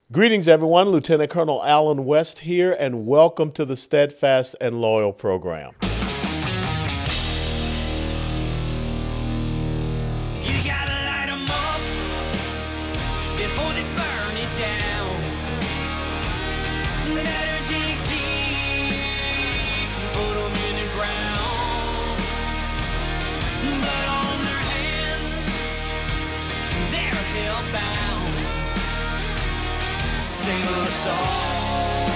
Greetings, everyone. Lieutenant Colonel Alan West here, and welcome to the Steadfast and Loyal program. You gotta light 'em up before they burn it down. Better dig deep, put 'em in the ground. Blood on their hands, they're hellbound. Sing us all.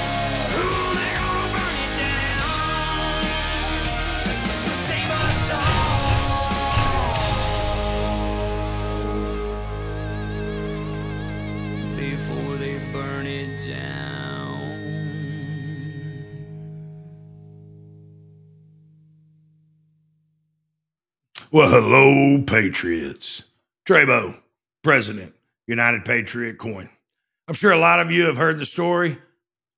Ooh, they're gonna burn it down. Save us all before they burn it down. Well, hello, Patriots. Trebo, President, United Patriot Coin. I'm sure a lot of you have heard the story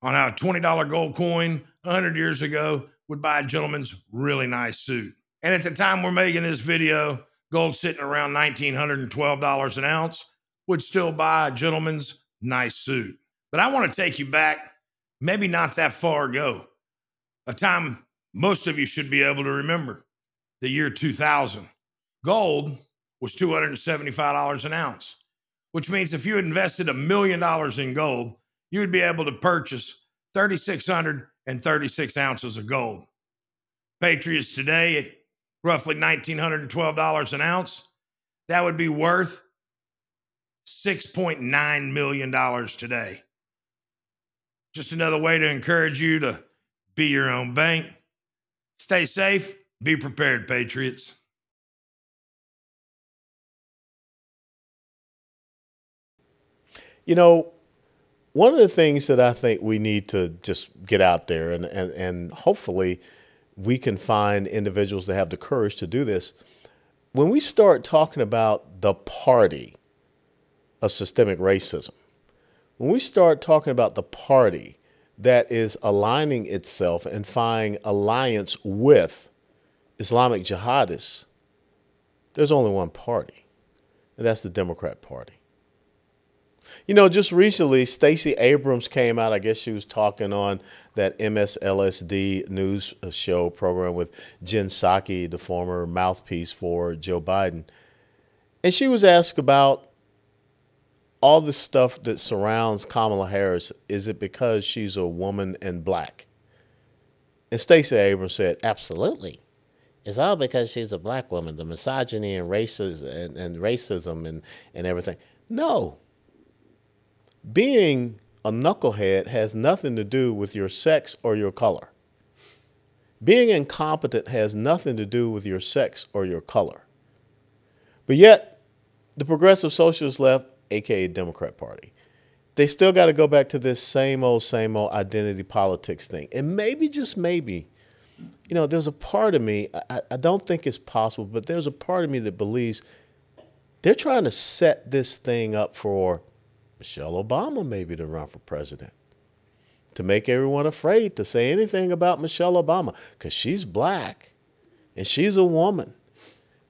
on how a $20 gold coin 100 years ago would buy a gentleman's really nice suit. And at the time we're making this video, gold sitting around $1,912 an ounce would still buy a gentleman's nice suit. But I want to take you back, maybe not that far ago, a time most of you should be able to remember, the year 2000. Gold was $275 an ounce, which means if you had invested $1 million in gold, you would be able to purchase 3,636 ounces of gold. Patriots today at roughly $1,912 an ounce, that would be worth $6.9 million today. Just another way to encourage you to be your own bank. Stay safe, be prepared, Patriots. You know, one of the things that I think we need to just get out there, and hopefully we can find individuals that have the courage to do this. When we start talking about the party of systemic racism, when we start talking about the party that is aligning itself and finding alliance with Islamic jihadists, there's only one party, and that's the Democrat Party. You know, just recently, Stacey Abrams came out. I guess she was talking on that MSLSD news show program with Jen Psaki, the former mouthpiece for Joe Biden. And she was asked about all the stuff that surrounds Kamala Harris. Is it because she's a woman and black? And Stacey Abrams said, absolutely. It's all because she's a black woman, the misogyny and racism and everything. No. Being a knucklehead has nothing to do with your sex or your color. Being incompetent has nothing to do with your sex or your color. But yet, the progressive socialist left, aka Democrat Party, they still got to go back to this same old identity politics thing. And maybe, just maybe, you know, there's a part of me, I don't think it's possible, but there's a part of me that believes they're trying to set this thing up for Michelle Obama maybe to run for president, to make everyone afraid to say anything about Michelle Obama because she's black and she's a woman.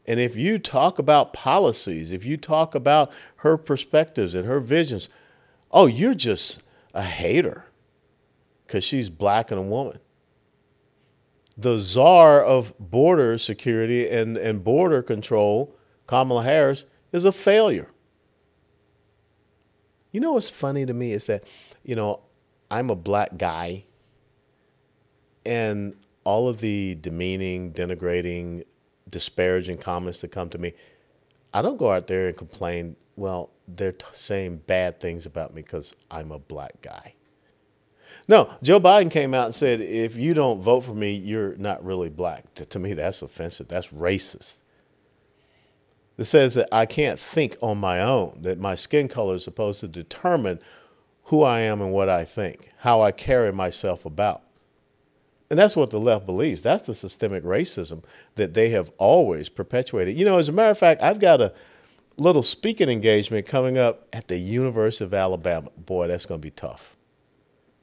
And if you talk about policies, if you talk about her perspectives and her visions, oh, you're just a hater because she's black and a woman. The czar of border security and border control, Kamala Harris, is a failure. You know what's funny to me is that, you know, I'm a black guy, and all of the demeaning, denigrating, disparaging comments that come to me, I don't go out there and complain, well, they're saying bad things about me because I'm a black guy. No, Joe Biden came out and said, if you don't vote for me, you're not really black. To me, that's offensive. That's racist. It says that I can't think on my own, that my skin color is supposed to determine who I am and what I think, how I carry myself about. And that's what the left believes. That's the systemic racism that they have always perpetuated. You know, as a matter of fact, I've got a little speaking engagement coming up at the University of Alabama. Boy, that's going to be tough.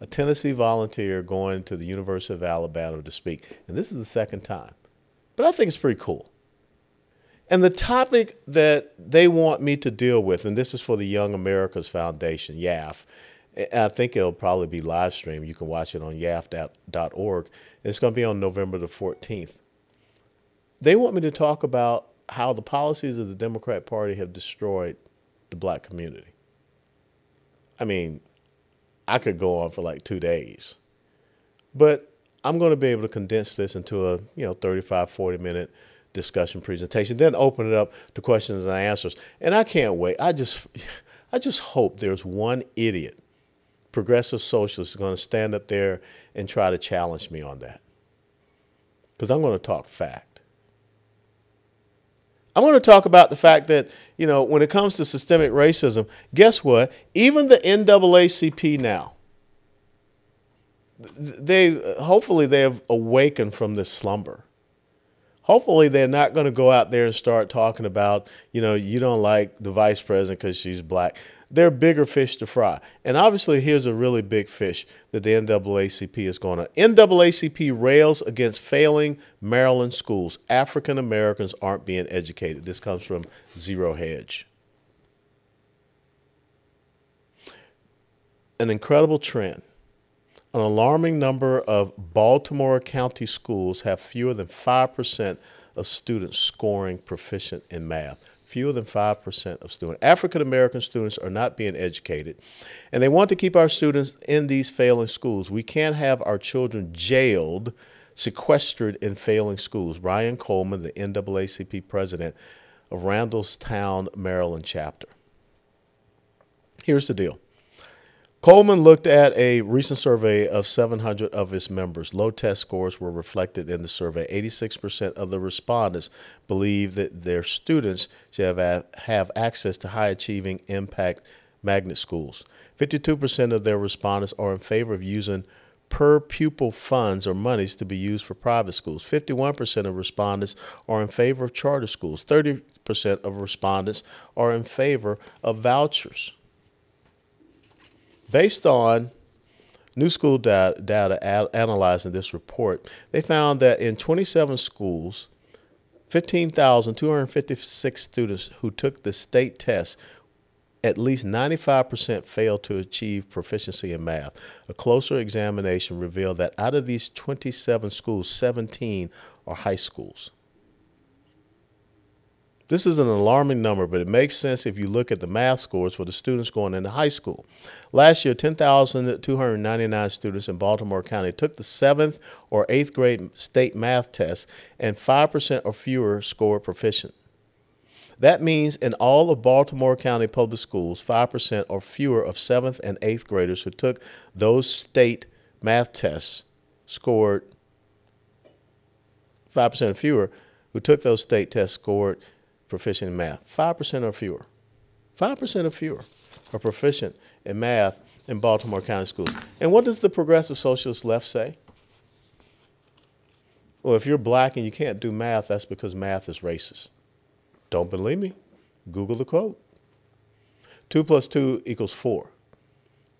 A Tennessee volunteer going to the University of Alabama to speak. And this is the second time. But I think it's pretty cool. And the topic that they want me to deal with, and this is for the Young America's Foundation, YAF, I think it'll probably be live streamed. You can watch it on yaf.org. It's going to be on November the 14th. They want me to talk about how the policies of the Democrat Party have destroyed the black community. I mean, I could go on for like 2 days, but I'm going to be able to condense this into a 35, 40-minute discussion presentation, then open it up to questions and answers. And I can't wait. I just hope there's one idiot progressive socialist is going to stand up there and try to challenge me on that. Because I'm going to talk fact. I'm going to talk about the fact that, when it comes to systemic racism, guess what? Even the NAACP now, hopefully they have awakened from this slumber. Hopefully they're not going to go out there and start talking about, you don't like the vice president because she's black. There are bigger fish to fry. And obviously here's a really big fish that the NAACP is going on. NAACP rails against failing Maryland schools. African Americans aren't being educated. This comes from Zero Hedge. An incredible trend. An alarming number of Baltimore County schools have fewer than 5% of students scoring proficient in math. Fewer than 5% of students. African American students are not being educated, and they want to keep our students in these failing schools. We can't have our children jailed, sequestered in failing schools. Ryan Coleman, the NAACP president of Randallstown, Maryland chapter. Here's the deal. Coleman looked at a recent survey of 700 of his members. Low test scores were reflected in the survey. 86% of the respondents believe that their students should have access to high-achieving impact magnet schools. 52% of their respondents are in favor of using per-pupil funds or monies to be used for private schools. 51% of respondents are in favor of charter schools. 30% of respondents are in favor of vouchers. Based on New School data analyzing this report, they found that in 27 schools, 15,256 students who took the state test, at least 95% failed to achieve proficiency in math. A closer examination revealed that out of these 27 schools, 17 are high schools. This is an alarming number, but it makes sense if you look at the math scores for the students going into high school. Last year, 10,299 students in Baltimore County took the 7th or 8th grade state math test, and 5% or fewer scored proficient. That means in all of Baltimore County public schools, 5% or fewer of 7th and 8th graders who took those state math tests scored, 5% or fewer who took those state tests scored proficient in math. 5% or fewer. 5% or fewer are proficient in math in Baltimore County schools. And what does the progressive socialist left say? Well, if you're black and you can't do math, that's because math is racist. Don't believe me? Google the quote. 2 plus 2 equals 4.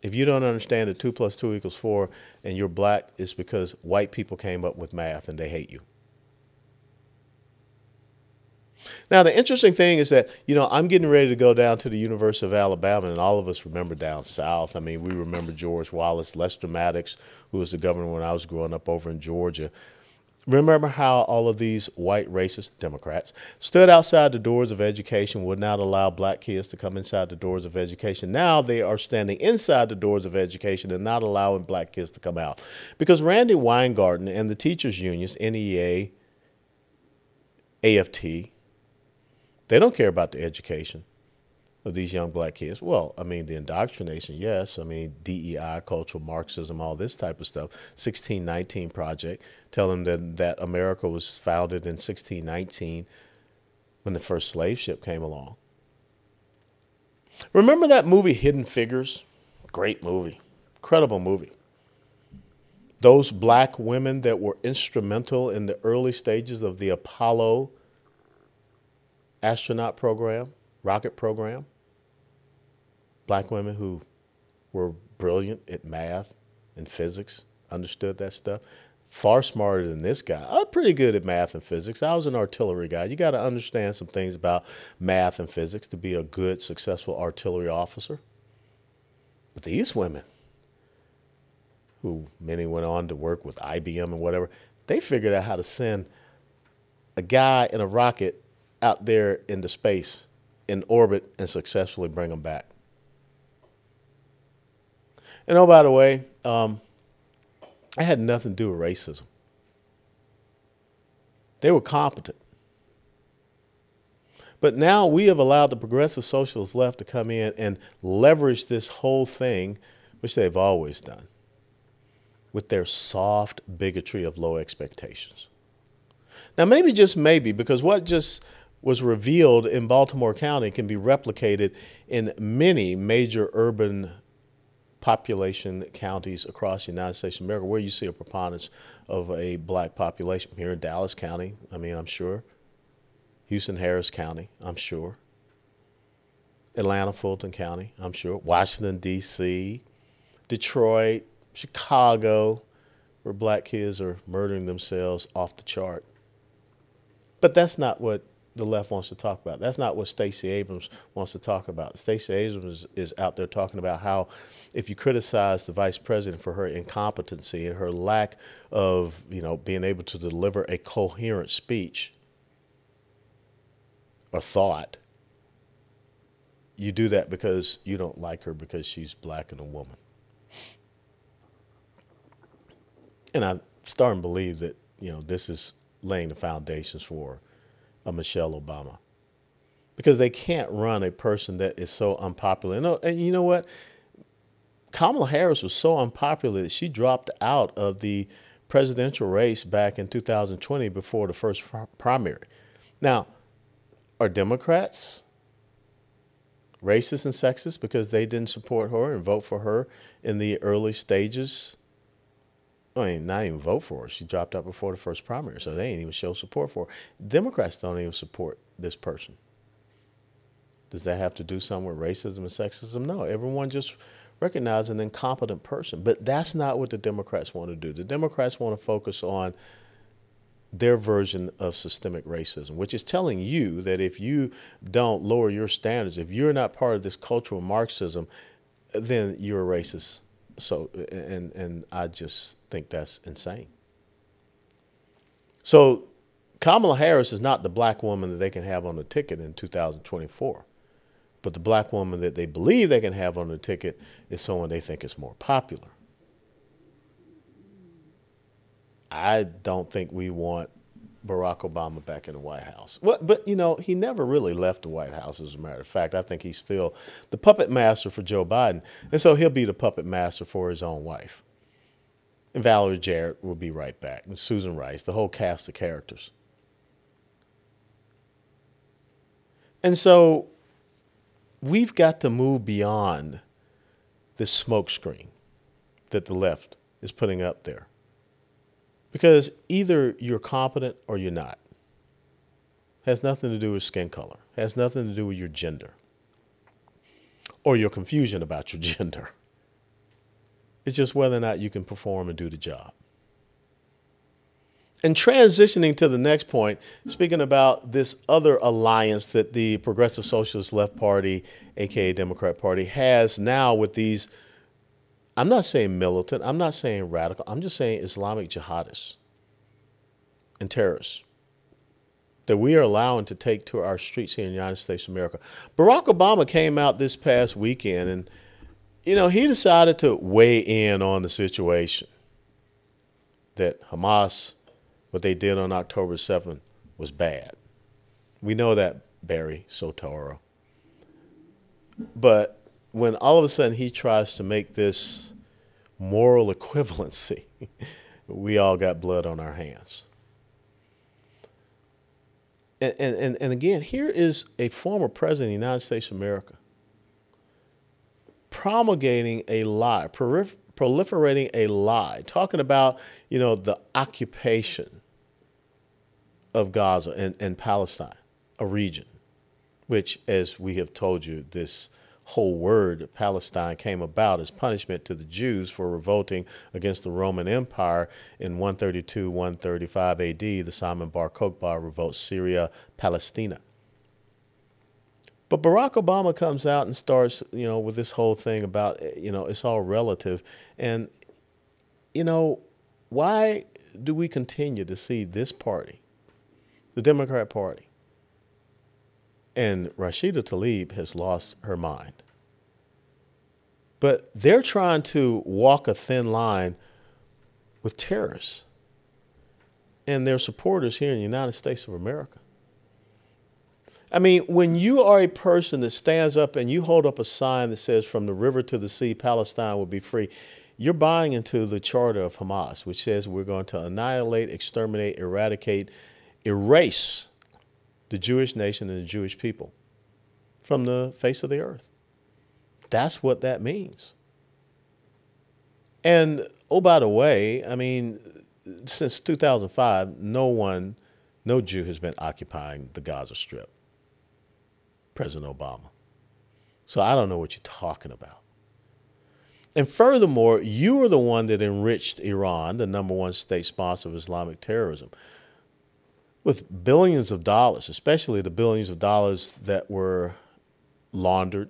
If you don't understand that 2 plus 2 equals 4 and you're black, it's because white people came up with math and they hate you. Now, the interesting thing is that, I'm getting ready to go down to the University of Alabama, and all of us remember down south. I mean, we remember George Wallace, Lester Maddox, who was the governor when I was growing up over in Georgia. Remember how all of these white racist Democrats stood outside the doors of education, would not allow black kids to come inside the doors of education. Now they are standing inside the doors of education and not allowing black kids to come out. Because Randy Weingarten and the teachers' unions, NEA, AFT, they don't care about the education of these young black kids. Well, I mean, the indoctrination, yes. I mean, DEI, cultural Marxism, all this type of stuff. 1619 Project, telling them that America was founded in 1619 when the first slave ship came along. Remember that movie Hidden Figures? Great movie. Incredible movie. Those black women that were instrumental in the early stages of the Apollo astronaut program, rocket program. Black women who were brilliant at math and physics, understood that stuff. Far smarter than this guy. I'm pretty good at math and physics. I was an artillery guy. You got to understand some things about math and physics to be a good, successful artillery officer. But these women, who many went on to work with IBM and whatever, they figured out how to send a guy in a rocket out there into space, in orbit, and successfully bring him back. And oh, by the way, I had nothing to do with racism. They were competent. But now we have allowed the progressive socialist left to come in and leverage this whole thing, which they've always done, with their soft bigotry of low expectations. Now, maybe, just maybe, because what just was revealed in Baltimore County can be replicated in many major urban population counties across the United States of America, where you see a preponderance of a black population. Here in Dallas County, I mean, I'm sure. Houston, Harris County, I'm sure. Atlanta, Fulton County, I'm sure. Washington, D.C., Detroit, Chicago, where black kids are murdering themselves off the chart. But that's not what the left wants to talk about. That's not what Stacey Abrams wants to talk about. Stacey Abrams is out there talking about how if you criticize the vice president for her incompetency and her lack of, being able to deliver a coherent speech or thought, you do that because you don't like her because she's black and a woman. And I'm starting to believe that, this is laying the foundations for a Michelle Obama. Because they can't run a person that is so unpopular. And you know what? Kamala Harris was so unpopular that she dropped out of the presidential race back in 2020 before the first primary. Now, are Democrats racist and sexist because they didn't support her and vote for her in the early stages? I mean, not even vote for her. She dropped out before the first primary, so they ain't even show support for her. Democrats don't even support this person. Does that have to do something with racism and sexism? No, everyone just recognizes an incompetent person. But that's not what the Democrats want to do. The Democrats want to focus on their version of systemic racism, which is telling you that if you don't lower your standards, if you're not part of this cultural Marxism, then you're a racist. So, and I just think that's insane. So Kamala Harris is not the black woman that they can have on the ticket in 2024. But the black woman that they believe they can have on the ticket is someone they think is more popular. I don't think we want Barack Obama back in the White House. But he never really left the White House, as a matter of fact. I think he's still the puppet master for Joe Biden. And so he'll be the puppet master for his own wife. And Valerie Jarrett will be right back. And Susan Rice, the whole cast of characters. And so we've got to move beyond this smokescreen that the left is putting up there. Because either you're competent or you're not. Has nothing to do with skin color. Has nothing to do with your gender. Or your confusion about your gender. It's just whether or not you can perform and do the job. And transitioning to the next point, speaking about this other alliance that the Progressive Socialist Left Party, aka Democrat Party, has now with these, I'm not saying militant, I'm not saying radical, I'm just saying Islamic jihadists and terrorists that we are allowing to take to our streets here in the United States of America. Barack Obama came out this past weekend and, he decided to weigh in on the situation that Hamas, what they did on October 7th, was bad. We know that, Barry Soetoro. But when all of a sudden he tries to make this moral equivalency, we all got blood on our hands. And again, here is a former president of the United States of America promulgating a lie, proliferating a lie, talking about, the occupation of Gaza and Palestine, a region, which, as we have told you, this whole word Palestine came about as punishment to the Jews for revolting against the Roman Empire in 132-135 AD, the Simon Bar Kokhba revolt, Syria, Palestina. But Barack Obama comes out and starts, with this whole thing about, it's all relative. And, why do we continue to see this party, the Democrat Party? And Rashida Tlaib has lost her mind. But they're trying to walk a thin line with terrorists and their supporters here in the United States of America. I mean, when you are a person that stands up and you hold up a sign that says, from the river to the sea, Palestine will be free, you're buying into the charter of Hamas, which says we're going to annihilate, exterminate, eradicate, erase the Jewish nation and the Jewish people from the face of the earth. That's what that means. And, oh, by the way, I mean, since 2005, no Jew has been occupying the Gaza Strip. President Obama. So I don't know what you're talking about. And furthermore, you are the one that enriched Iran, the #1 state sponsor of Islamic terrorism, with billions of dollars, especially the billions of dollars that were laundered,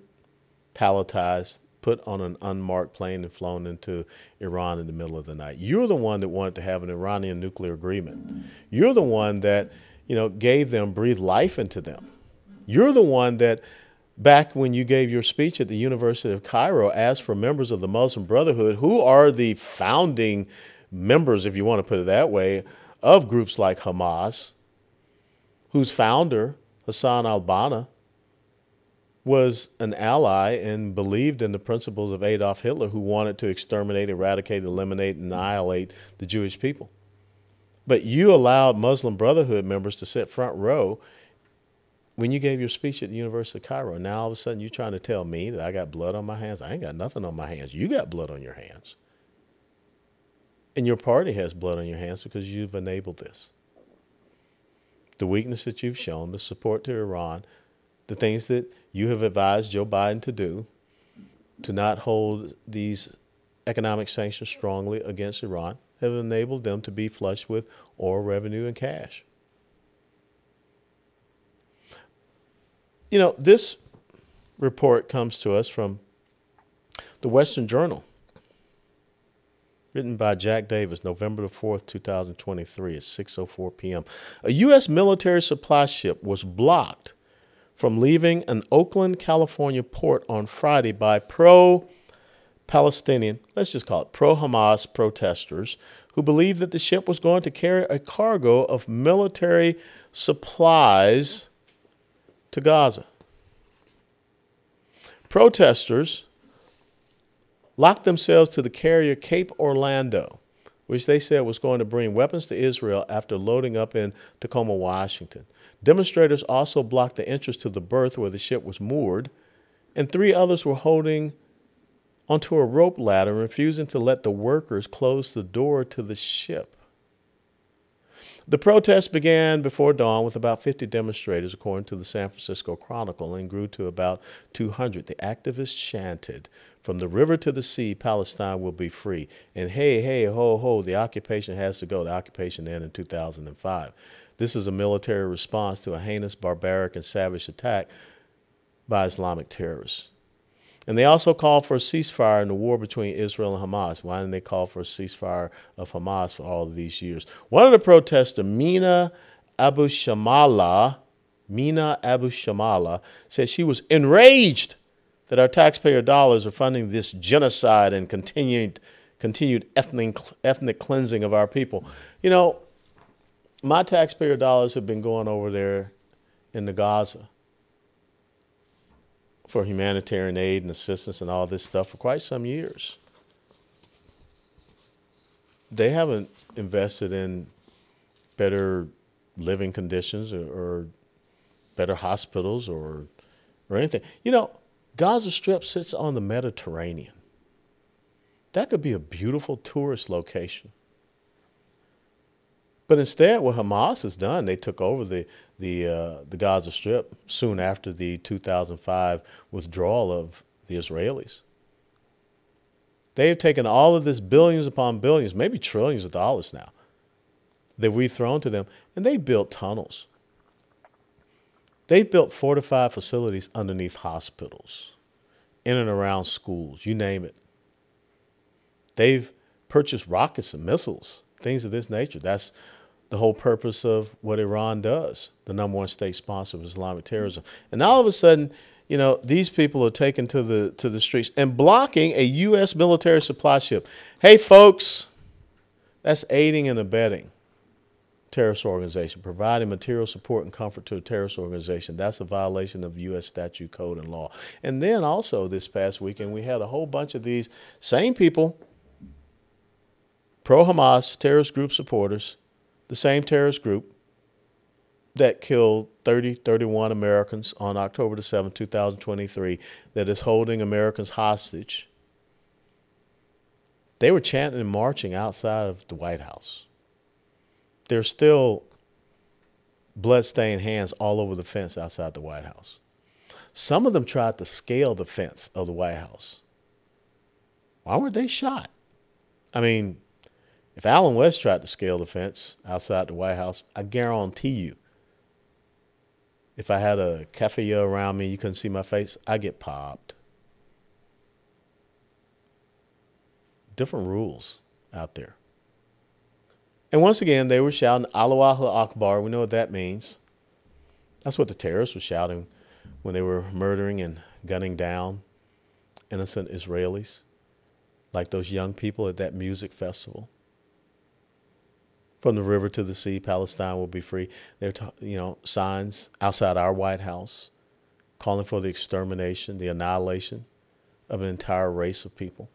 palletized, put on an unmarked plane and flown into Iran in the middle of the night. You're the one that wanted to have an Iranian nuclear agreement. You're the one that, gave them, breathed life into them. You're the one that, back when you gave your speech at the University of Cairo, asked for members of the Muslim Brotherhood, who are the founding members, if you want to put it that way, of groups like Hamas, whose founder, Hassan al-Banna, was an ally and believed in the principles of Adolf Hitler, who wanted to exterminate, eradicate, eliminate, annihilate the Jewish people. But you allowed Muslim Brotherhood members to sit front row when you gave your speech at the University of Cairo. Now all of a sudden you're trying to tell me that I got blood on my hands. I ain't got nothing on my hands. You got blood on your hands. And your party has blood on your hands because you've enabled this. The weakness that you've shown, the support to Iran, the things that you have advised Joe Biden to do, to not hold these economic sanctions strongly against Iran, have enabled them to be flush with oil revenue and cash. This report comes to us from the Western Journal, written by Jack Davis, November the 4th, 2023 at 6:04 p.m. A U.S. military supply ship was blocked from leaving an Oakland, California port on Friday by pro-Palestinian, let's just call it pro-Hamas protesters, who believed that the ship was going to carry a cargo of military supplies to Gaza. Protesters locked themselves to the carrier Cape Orlando, which they said was going to bring weapons to Israel after loading up in Tacoma, Washington. Demonstrators also blocked the entrance to the berth where the ship was moored, and 3 others were holding onto a rope ladder, refusing to let the workers close the door to the ship. The protest began before dawn with about 50 demonstrators, according to the San Francisco Chronicle, and grew to about 200. The activists chanted, "From the river to the sea, Palestine will be free." And hey, hey, ho, ho, the occupation has to go. The occupation ended in 2005. This is a military response to a heinous, barbaric, and savage attack by Islamic terrorists. And they also called for a ceasefire in the war between Israel and Hamas. Why didn't they call for a ceasefire of Hamas for all of these years? One of the protesters, Mina Abu Shamala, said she was enraged that our taxpayer dollars are funding this genocide and continued ethnic cleansing of our people. My taxpayer dollars have been going over there in the Gaza for humanitarian aid and assistance and all this stuff for quite some years. They haven't invested in better living conditions or better hospitals or anything. Gaza Strip sits on the Mediterranean. That could be a beautiful tourist location. But instead, what Hamas has done, they took over the Gaza Strip soon after the 2005 withdrawal of the Israelis. They have taken all of this billions upon billions, maybe trillions of dollars now, that we've thrown to them, and they built tunnels. They built fortified facilities underneath hospitals, in and around schools, you name it. They've purchased rockets and missiles, things of this nature. That's the whole purpose of what Iran does, the number one state sponsor of Islamic terrorism. And all of a sudden, you know, these people are taken to the streets and blocking a U.S. military supply ship. Hey, folks, that's aiding and abetting terrorist organization, providing material support and comfort to a terrorist organization. That's a violation of U.S. statute, code, and law. And then also this past weekend, we had a whole bunch of these same people, pro-Hamas terrorist group supporters, the same terrorist group that killed 31 Americans on October the 7th, 2023, that is holding Americans hostage. They were chanting and marching outside of the White House. There's still bloodstained hands all over the fence outside the White House. Some of them tried to scale the fence of the White House. Why weren't they shot? I mean, if Alan West tried to scale the fence outside the White House, I guarantee you, if I had a cafe around me, you couldn't see my face, I'd get popped. Different rules out there. And once again, they were shouting, Allahu Akbar. We know what that means. That's what the terrorists were shouting when they were murdering and gunning down innocent Israelis, like those young people at that music festival. From the river to the sea, Palestine will be free. There are, signs outside our White House calling for the extermination, the annihilation of an entire race of people.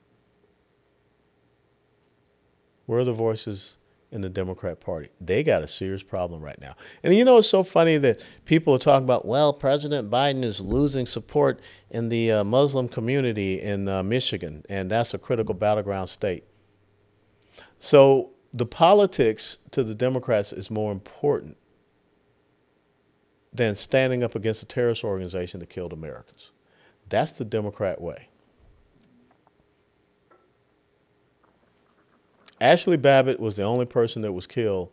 Where are the voices in the Democrat Party? They got a serious problem right now. And it's so funny that people are talking about, well, President Biden is losing support in the Muslim community in Michigan, and that's a critical battleground state. So the politics to the Democrats is more important than standing up against a terrorist organization that killed Americans. That's the Democrat way. Ashley Babbitt was the only person that was killed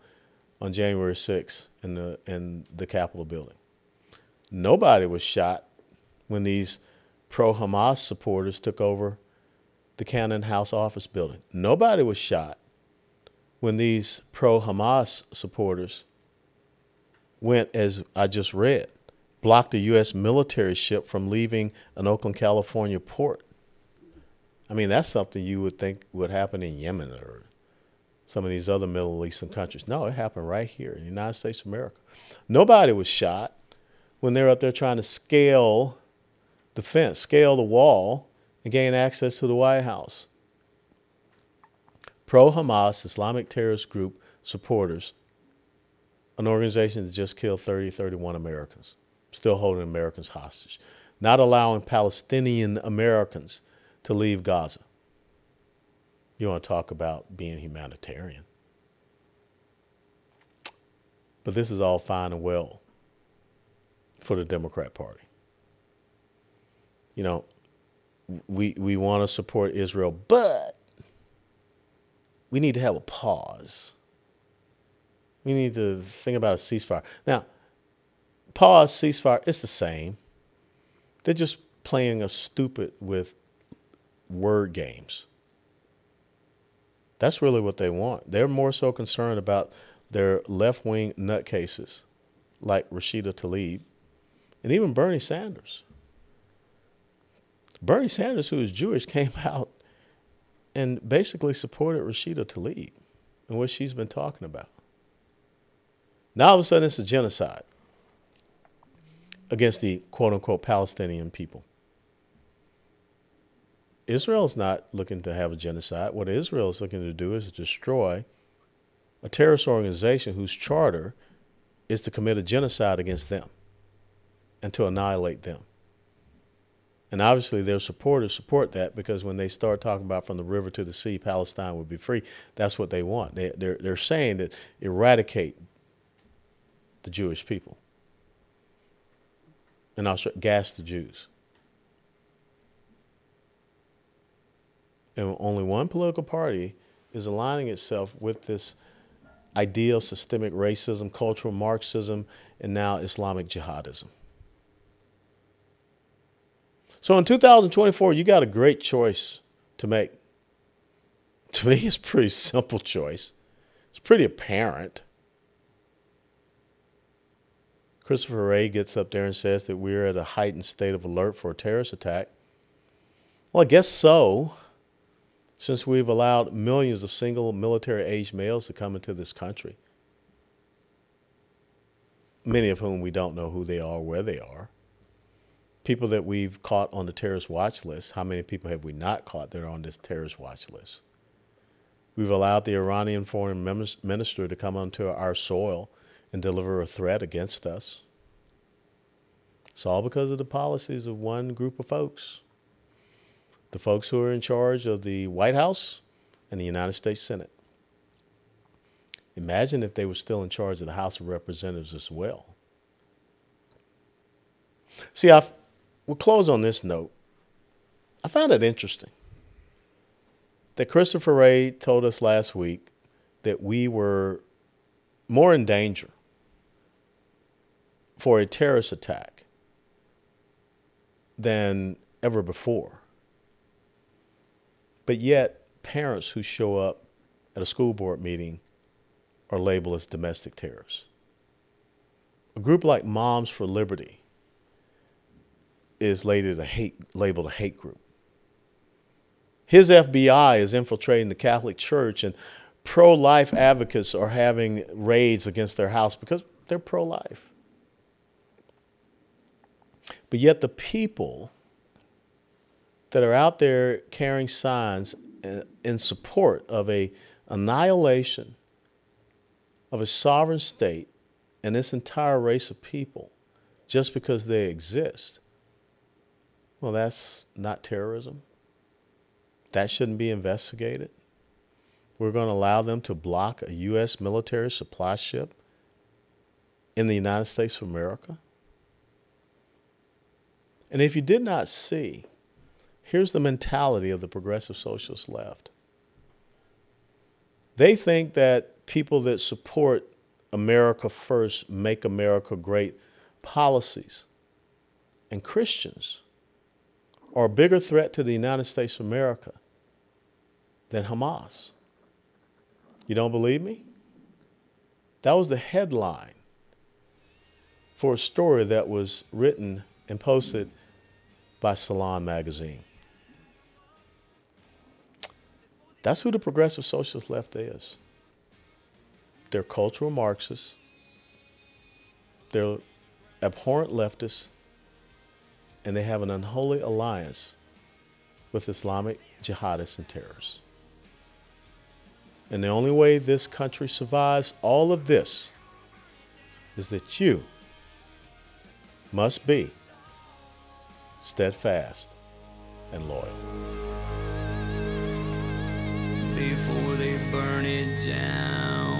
on January 6th in the Capitol building. Nobody was shot when these pro-Hamas supporters took over the Cannon House office building. Nobody was shot when these pro-Hamas supporters went, as I just read, blocked a U.S. military ship from leaving an Oakland, California port. I mean, that's something you would think would happen in Yemen or some of these other Middle Eastern countries. No, it happened right here in the United States of America. Nobody was shot when they were up there trying to scale the fence, scale the wall, and gain access to the White House. Pro-Hamas Islamic terrorist group supporters, an organization that just killed 31 Americans, still holding Americans hostage, not allowing Palestinian Americans to leave Gaza. You want to talk about being humanitarian. But this is all fine and well for the Democrat Party. We want to support Israel, but we need to have a pause. We need to think about a ceasefire. Now, pause, ceasefire, it's the same. They're just playing us stupid with word games. That's really what they want. They're more so concerned about their left-wing nutcases like Rashida Tlaib and even Bernie Sanders. Bernie Sanders, who is Jewish, came out and basically supported Rashida Tlaib and what she's been talking about. Now all of a sudden it's a genocide against the quote-unquote Palestinian people. Israel's not looking to have a genocide. What Israel is looking to do is destroy a terrorist organization whose charter is to commit a genocide against them and to annihilate them. And obviously their supporters support that because when they start talking about from the river to the sea, Palestine will be free, that's what they want. They're saying that eradicate the Jewish people and also gas the Jews. And only one political party is aligning itself with this idea of systemic racism, cultural Marxism, and now Islamic jihadism. So in 2024, you got a great choice to make. To me, it's a pretty simple choice. It's pretty apparent. Christopher Wray gets up there and says that we're at a heightened state of alert for a terrorist attack. Well, I guess so, since we've allowed millions of single military-aged males to come into this country, many of whom we don't know who they are or where they are. People that we've caught on the terrorist watch list. How many people have we not caught that are on this terrorist watch list? We've allowed the Iranian foreign minister to come onto our soil and deliver a threat against us. It's all because of the policies of one group of folks. The folks who are in charge of the White House and the United States Senate. Imagine if they were still in charge of the House of Representatives as well. See, we'll close on this note. I found it interesting that Christopher Wray told us last week that we were more in danger for a terrorist attack than ever before. But yet, parents who show up at a school board meeting are labeled as domestic terrorists. A group like Moms for Liberty is labeled a hate group. His FBI is infiltrating the Catholic Church, and pro-life advocates are having raids against their house because they're pro-life. But yet the people that are out there carrying signs in support of a annihilation of a sovereign state and this entire race of people just because they exist, well, that's not terrorism. That shouldn't be investigated. We're going to allow them to block a U.S. military supply ship in the United States of America. And if you did not see, here's the mentality of the progressive socialist left. They think that people that support America first, make America great policies, and Christians are a bigger threat to the United States of America than Hamas. You don't believe me? That was the headline for a story that was written and posted by Salon magazine. That's who the progressive socialist left is. They're cultural Marxists. They're abhorrent leftists. And they have an unholy alliance with Islamic jihadists and terrorists. And the only way this country survives all of this is that you must be steadfast and loyal. Before they burn it down.